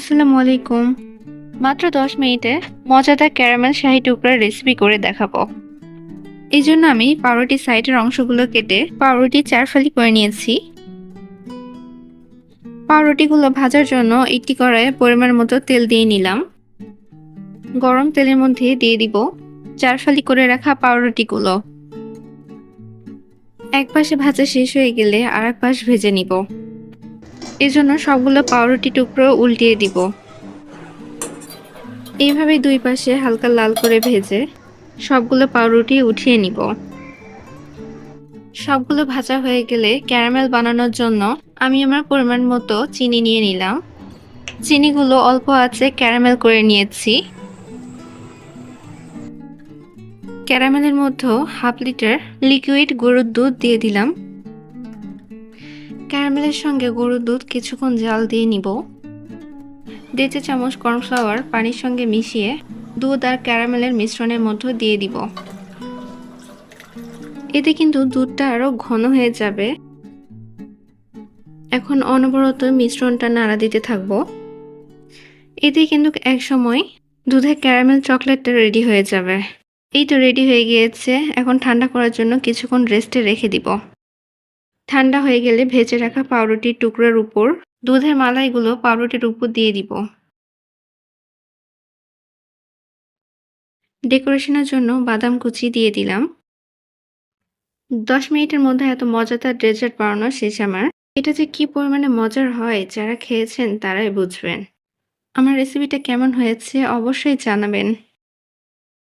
আসসালামু আলাইকুম। মাত্র 10 মিনিটে মজাদার ক্যারামেল শাহী টুকরার রেসিপি করে দেখাবো। এই জন্য আমি পাউরুটির সাইডের অংশগুলো কেটে পাউরুটি 4 ফালি করে নিয়েছি। পাউরুটিগুলো ভাজার জন্য একটি কড়াইয়ে পরিমাণ মতো তেল দিয়ে নিলাম। গরম তেলের মধ্যে দিয়ে দিব 4 ফালি করে রাখা পাউরুটিগুলো। এক পাশে ভাজা শেষ হয়ে গেলে আরেক পাশ ভেজে নিব। এজন্য সবগুলো পাউরুটি টুকরো উল্টিয়ে দিব। এইভাবে দুই পাশে হালকা লাল করে ভেজে সবগুলো পাউরুটি উঠিয়ে নিব। সবগুলো ভাজা হয়ে গেলে ক্যারামেল বানানোর জন্য আমি আমার পরিমাণ মতো চিনি নিয়ে নিলাম। চিনিগুলো অল্প আঁচে ক্যারামেল করে নিয়েছি। ক্যারামেলের মধ্যে হাফ লিটার লিকুইড গরুর দুধ দিয়ে দিলাম। ক্যারামেলের সঙ্গে গরুর দুধ কিছুক্ষণ জাল দিয়ে নিব। 1.5 চা চামচ কর্নফ্লাওয়ার পানির সঙ্গে মিশিয়ে দুধ আর ক্যারামেলের মিশ্রণের মধ্যে দিয়ে দিব। এতে কিন্তু দুধটা আরো ঘন হয়ে যাবে। এখন অনবরত মিশ্রণটা নাড়া দিতে থাকবো। এতে কিন্তু এক সময় দুধের ক্যারামেল চকলেটটা রেডি হয়ে যাবে। এই তো রেডি হয়ে গিয়েছে। এখন ঠান্ডা করার জন্য কিছুক্ষণ রেস্টে রেখে দিব। ঠান্ডা হয়ে গেলে ভেজে রাখা পাউরুটির টুকরার উপর দুধের মালাইগুলো পাউরুটির উপর দিয়ে দিব। ডেকোরেশনের জন্য বাদাম কুচি দিয়ে দিলাম। 10 মিনিটের মধ্যে এত মজাদার ডেজার্ট বানানো শেষ আমার। এটা যে কি পরিমাণে মজার হয় যারা খেয়েছেন তারাই বুঝবেন। আমার রেসিপিটা কেমন হয়েছে অবশ্যই জানাবেন।